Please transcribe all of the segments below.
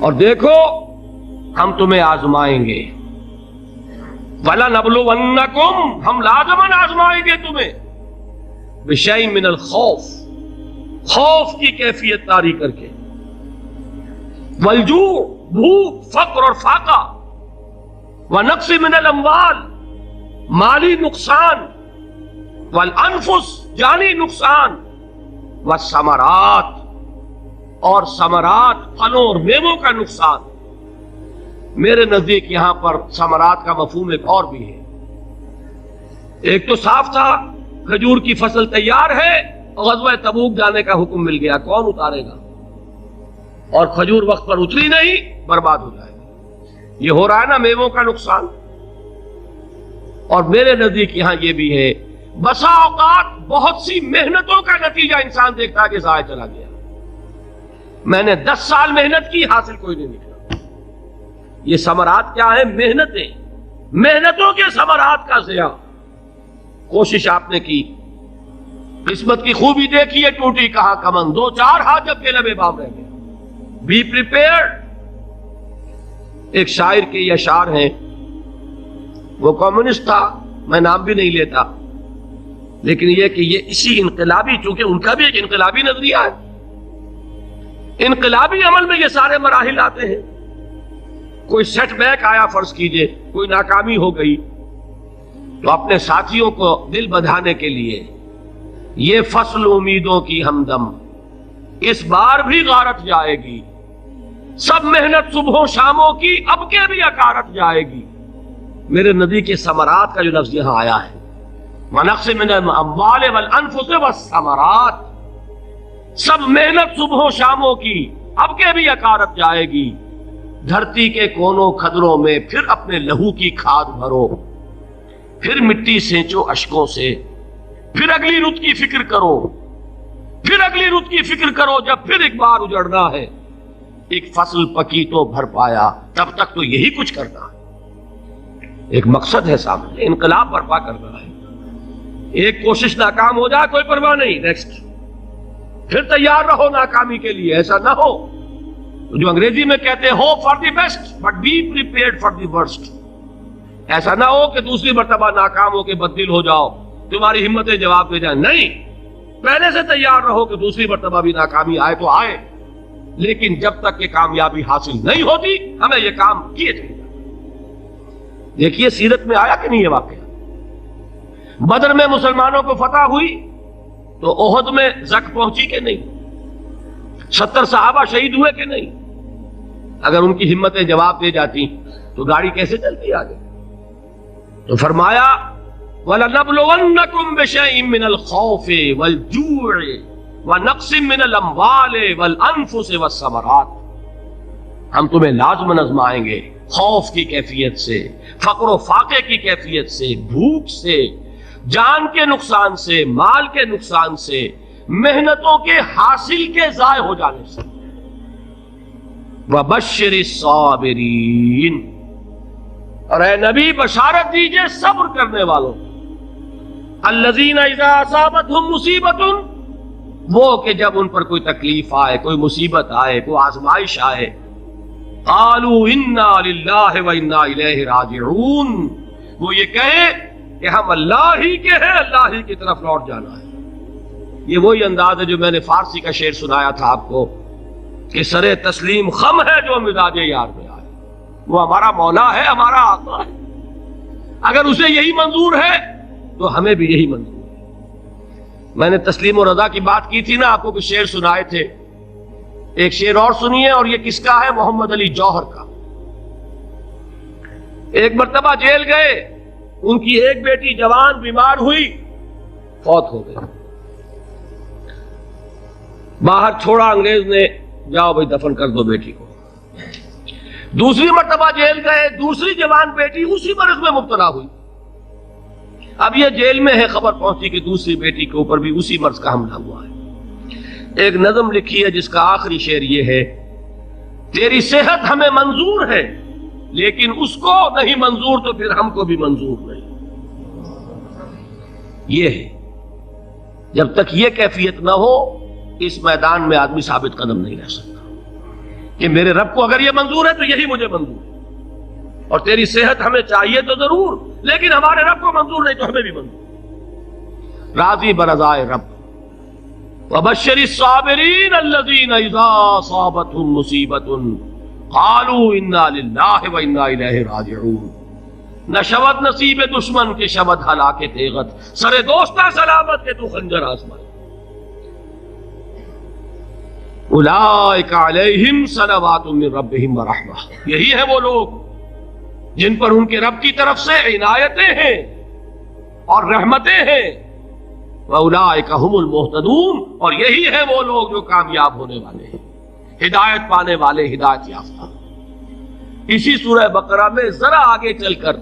اور دیکھو ہم تمہیں آزمائیں گے، وَلَنَبْلُوَنَّكُمْ، ہم لازماً آزمائیں گے تمہیں، بِشَيْءٍ مِّنَ الْخَوْفِ، خوف کی کیفیت طاری کر کے، وَالْجُوعِ، بھوک، فقر اور فاقہ، وَنَقْصٍ مِّنَ الْأَمْوَالِ، مالی نقصان، وَالْأَنفُسِ، جانی نقصان، وَالثَّمَرَاتِ، اور ثمرات، پھلوں اور میووں کا نقصان۔ میرے نزدیک یہاں پر ثمرات کا مفہوم ایک اور بھی ہے۔ ایک تو صاف تھا کھجور کی فصل تیار ہے، غزوہ تبوک جانے کا حکم مل گیا، کون اتارے گا؟ اور کھجور وقت پر اتری نہیں، برباد ہو جائے گا۔ یہ ہو رہا ہے نا میووں کا نقصان۔ اور میرے نزدیک یہاں یہ بھی ہے، بسا اوقات بہت سی محنتوں کا نتیجہ انسان دیکھتا ہے کہ ضائع چلا گیا، میں نے 10 سال محنت کی، حاصل کوئی نہیں نکلا۔ یہ ثمرات کیا ہے؟ محنتیں، محنتوں کے ثمرات کا ضیاع۔ کوشش آپ نے کی، قسمت کی خوبی دیکھی ہے، ٹوٹی کہاں کمن، 2-4 ہاتھ جب کے لبے بام رہ گئے۔ Be prepared. ایک شاعر کے یہ اشعار ہیں، وہ کمیونسٹ تھا، میں نام بھی نہیں لیتا، لیکن یہ کہ یہ اسی انقلابی، چونکہ ان کا بھی ایک انقلابی نظریہ ہے، انقلابی عمل میں یہ سارے مراحل آتے ہیں۔ کوئی سیٹ بیک آیا، فرض کیجئے کوئی ناکامی ہو گئی، تو اپنے ساتھیوں کو دل بندھانے کے لیے یہ فصل امیدوں کی ہمدم اس بار بھی غارت جائے گی، سب محنت صبحوں شاموں کی اب کے بھی اکارت جائے گی۔ میرے ندی کے ثمرات کا جو لفظ یہاں آیا ہے، وَنَقْصٍ مِّنَ الْأَمْوَالِ وَالْأَنفُسِ وَالثَّمَرَاتِ، سب محنت صبحوں شاموں کی اب کے بھی اکارت جائے گی۔ دھرتی کے کونوں کھدروں میں پھر اپنے لہو کی کھاد بھرو، پھر مٹی سینچو اشکوں سے، پھر اگلی رت کی فکر کرو، پھر اگلی رت کی فکر کرو، جب پھر ایک بار اجڑنا ہے۔ ایک فصل پکی تو بھر پایا، تب تک تو یہی کچھ کرنا ہے۔ ایک مقصد ہے سامنے، انقلاب برپا کرنا ہے۔ ایک کوشش ناکام ہو جائے کوئی پرواہ نہیں، نیکسٹ، پھر تیار رہو ناکامی کے لیے، ایسا نہ ہو جو انگریزی میں کہتے ہیں hope for the best but be prepared for the worst. ایسا نہ ہو کہ دوسری مرتبہ ناکام ہو کے بددل ہو جاؤ، تمہاری ہمتیں جواب دے جائیں، نہیں، پہلے سے تیار رہو کہ دوسری مرتبہ بھی ناکامی آئے تو آئے، لیکن جب تک کہ کامیابی حاصل نہیں ہوتی ہمیں یہ کام کیے چلے جانا۔ دیکھیے سیرت میں آیا کہ نہیں یہ واقعہ؟ بدر میں مسلمانوں کو فتح ہوئی تو احد میں زک پہنچی کہ نہیں؟ 70 صحابہ شہید ہوئے کہ نہیں؟ اگر ان کی ہمتیں جواب دے جاتی تو گاڑی کیسے چلتی آگے؟ تو فرمایا وَلَنَبْلُوَنَّكُمْ بِشَيْءٍ مِّنَ الْخَوْفِ وَالْجُوعِ وَنَقْصٍ مِّنَ الْأَمْوَالِ وَالْأَنفُسِ وَالثَّمَرَاتِ، ہم تمہیں لازماً آزمائیں گے، خوف کی کیفیت سے، فقر و فاقے کی کیفیت سے، بھوک سے، جان کے نقصان سے، مال کے نقصان سے، محنتوں کے حاصل کے ضائع ہو جانے سے۔ وَبَشِّرِ الصَّابِرِينَ، اور اے نبی بشارت دیجئے صبر کرنے والوں، الَّذِينَ إِذَا أَصَابَتْهُمْ مُصِيبَةٌ، وہ کہ جب ان پر کوئی تکلیف آئے، کوئی مصیبت آئے، کوئی آزمائش آئے، قَالُوا إِنَّا لِلَّهِ وَإِنَّا إِلَيْهِ رَاجِعُونَ، وہ یہ کہے کہ ہم اللہ ہی کے ہیں، اللہ ہی کی طرف لوٹ جانا ہے۔ یہ وہی انداز ہے جو میں نے فارسی کا شعر سنایا تھا آپ کو کہ سرے تسلیم خم ہے جو مزاج یار میں آئے، وہ ہمارا مولا ہے، ہمارا آقا ہے، اگر اسے یہی منظور ہے تو ہمیں بھی یہی منظور ہے۔ میں نے تسلیم و رضا کی بات کی تھی نا، آپ کو کچھ شعر سنائے تھے، ایک شعر اور سنیے، اور یہ کس کا ہے؟ محمد علی جوہر کا۔ ایک مرتبہ جیل گئے، ان کی ایک بیٹی جوان بیمار ہوئی، فوت ہو گئی، باہر چھوڑا انگریز نے، جاؤ بھائی دفن کر دو بیٹی کو۔ دوسری مرتبہ جیل گئے، دوسری جوان بیٹی اسی مرض میں مبتلا ہوئی، اب یہ جیل میں ہے، خبر پہنچی کہ دوسری بیٹی کے اوپر بھی اسی مرض کا حملہ ہوا ہے۔ ایک نظم لکھی ہے جس کا آخری شعر یہ ہے، تیری صحت ہمیں منظور ہے لیکن اس کو نہیں منظور تو پھر ہم کو بھی منظور نہیں۔ یہ ہے، جب تک یہ کیفیت نہ ہو اس میدان میں آدمی ثابت قدم نہیں رہ سکتا۔ کہ میرے رب کو اگر یہ منظور ہے تو یہی مجھے منظور ہے، اور تیری صحت ہمیں چاہیے تو ضرور، لیکن ہمارے رب کو منظور نہیں تو ہمیں بھی منظور۔ راضی برضائے رب۔ وبشر الصابرین الذین اذا اصابتهم مصیبۃ قالوا انا للہ وانا الیہ راجعون۔ نہ شود نصیب دشمن کے شود ہلاک تیغت، سر دوستہ سلامت کے تو خنجر آزمائے۔ اولئک علیہم صلوات من ربہم ورحمہ، یہی ہے وہ لوگ جن پر ان کے رب کی طرف سے عنایتیں ہیں اور رحمتیں ہیں۔ وَأُولَٰئِكَ هُمُ الْمُهْتَدُونَ، اور یہی ہے وہ لوگ جو کامیاب ہونے والے ہیں، ہدایت پانے والے، ہدایت یافتہ۔ اسی سورہ بقرہ میں ذرا آگے چل کر،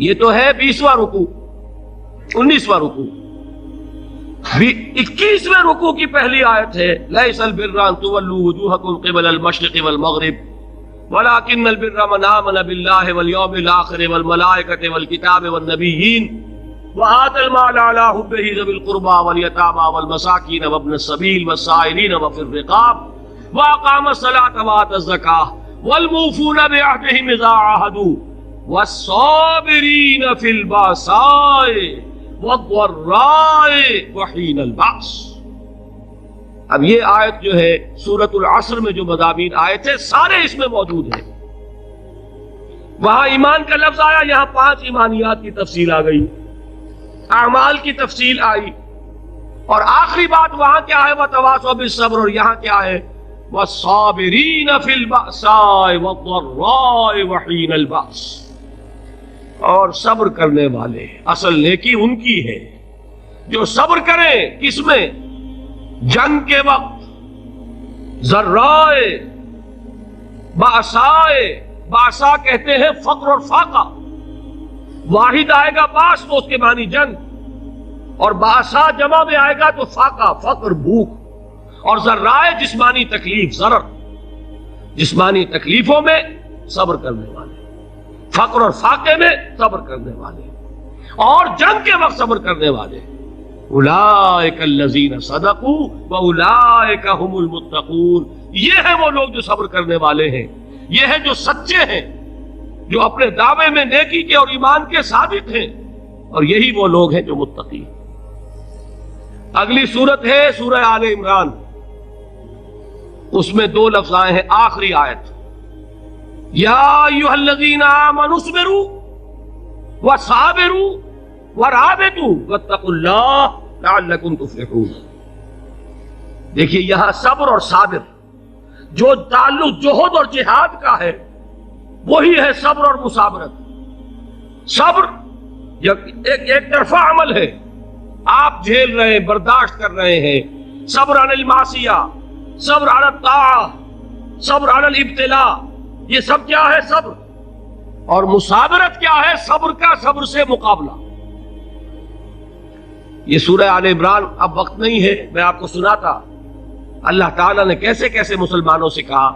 یہ تو ہے 20واں رکوع، 19واں رکوع، 21ویں رکوع کی پہلی آیت ہے لَيْسَ الْبِرَّ أَن تُوَلُّوا وُجُوهَكُمْ قِبَلَ الْمَشْرِقِ وَالْمَغْرِبِ وَلَٰكِنَّ الْبِرَّ مَنْ آمَنَ بِاللَّهِ وَالْيَوْمِ الْآخِرِ وَالْمَلَائِكَةِ وَالْكِتَابِ وَالنَّبِيِّينَ وَآتَى المال على حبه ذوي القربى واليتامى والمساكين وابن السبيل والسائلين وفي الرقاب وأقام الصلاة وآتى الزكاة والموفون بعهدهم إذا عاهدوا والصابرين في البأساء والضراء وحين البأس۔ اب یہ آیت جو ہے سورۃ العصر میں جو مضامین آئے تھے سارے اس میں موجود ہیں۔ وہاں ایمان کا لفظ آیا، یہاں 5 ایمانیات کی تفصیل آ گئی، اعمال کی تفصیل آئی، اور آخری بات وہاں کیا ہے وَتَوَاصَوْا بِالصَّبْرِ، اور یہاں کیا ہے وَالصَّابِرِينَ فِي الْبَأْسَاءِ وَالضَّرَّاءِ وَحِينَ الْبَأْسِ، اور صبر کرنے والے۔ اصل نیکی ان کی ہے جو صبر کریں، کس میں؟ جنگ کے وقت، ذرائے، بأسائے، بأسا کہتے ہیں فقر اور فاقہ، واحد آئے گا باس تو اس کے معنی جنگ، اور باسا جمع میں آئے گا تو فاقہ، فقر، بھوک، اور ذرائے جسمانی تکلیف، ضرر، جسمانی تکلیفوں میں صبر کرنے والے، فقر اور فاقے میں صبر کرنے والے، اور جنگ کے وقت صبر کرنے والے۔ اولئک الذین صدقوا واولئک هم المتقون، یہ ہیں وہ لوگ جو صبر کرنے والے ہیں، یہ ہیں جو سچے ہیں، جو اپنے دعوے میں نیکی کے اور ایمان کے ثابت ہیں، اور یہی وہ لوگ ہیں جو متقی۔ اگلی سورت ہے سورہ آل عمران، اس میں 2 لفظ آئے ہیں، آخری آیت یا ایھا الذین آمنوا اصبروا وصابروا ورابطوا واتقوا اللہ لعلکم تفلحون۔ دیکھیے یہاں صبر اور صابر جو تعلق جہد اور جہاد کا ہے وہی ہے صبر اور مصابرت۔ صبر ایک طرفہ عمل ہے، آپ جھیل رہے ہیں، برداشت کر رہے ہیں، صبر علی المعصیہ، صبر علی الطاعہ، صبر علی الابتلاء، یہ سب کیا ہے؟ صبر۔ اور مصابرت کیا ہے؟ صبر کا صبر سے مقابلہ۔ یہ سورہ آل عمران، اب وقت نہیں ہے، میں آپ کو سناتا اللہ تعالیٰ نے کیسے کیسے مسلمانوں سے کہا،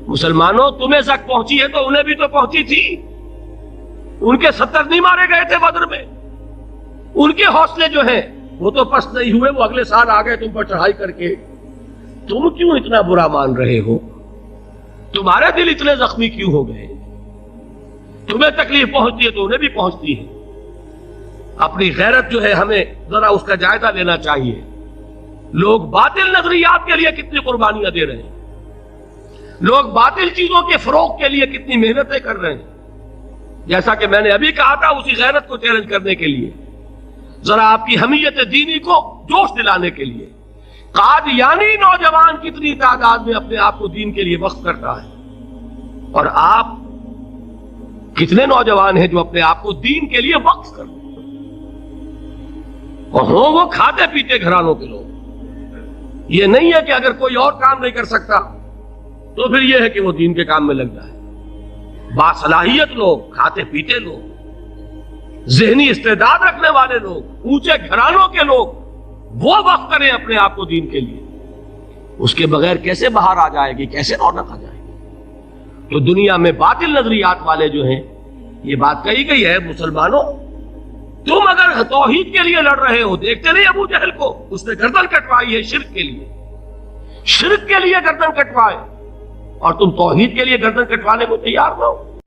مسلمانوں تمہیں زک پہنچی ہے تو انہیں بھی تو پہنچی تھی، ان کے 70 نہیں مارے گئے تھے بدر میں، ان کے حوصلے جو ہیں وہ تو پست نہیں ہوئے، وہ اگلے سال آ گئے تم پر چڑھائی کر کے، تم کیوں اتنا برا مان رہے ہو؟ تمہارے دل اتنے زخمی کیوں ہو گئے؟ تمہیں تکلیف پہنچتی ہے تو انہیں بھی پہنچتی ہے۔ اپنی غیرت جو ہے ہمیں ذرا اس کا جائزہ لینا چاہیے۔ لوگ باطل نظریات کے لیے کتنی قربانیاں دے رہے ہیں، لوگ باطل چیزوں کے فروغ کے لیے کتنی محنتیں کر رہے ہیں۔ جیسا کہ میں نے ابھی کہا تھا، اسی غیرت کو چیلنج کرنے کے لیے، ذرا آپ کی حمیت دینی کو جوش دلانے کے لیے، قادیانی نوجوان کتنی تعداد میں اپنے آپ کو دین کے لیے وقف کرتا ہے، اور آپ کتنے نوجوان ہیں جو اپنے آپ کو دین کے لیے وقف کرتے ہیں، اور ہوں وہ کھاتے پیتے گھرانوں کے لوگ۔ یہ نہیں ہے کہ اگر کوئی اور کام نہیں کر سکتا تو پھر یہ ہے کہ وہ دین کے کام میں لگ جائے۔ باصلاحیت لوگ، کھاتے پیتے لوگ، ذہنی استعداد رکھنے والے لوگ، اونچے گھرانوں کے لوگ، وہ وقف کریں اپنے آپ کو دین کے لیے، اس کے بغیر کیسے باہر آ جائے گی، کیسے رونق آ جائے گی؟ تو دنیا میں باطل نظریات والے جو ہیں، یہ بات کہی گئی ہے، مسلمانوں تم اگر توحید کے لیے لڑ رہے ہو، دیکھتے نہیں ابو جہل کو، اس نے گردن کٹوائی ہے شرک کے لیے، شرک کے لیے گردن کٹوائے، اور تم توحید کے لیے گردن کٹوانے کو تیار نہ ہو.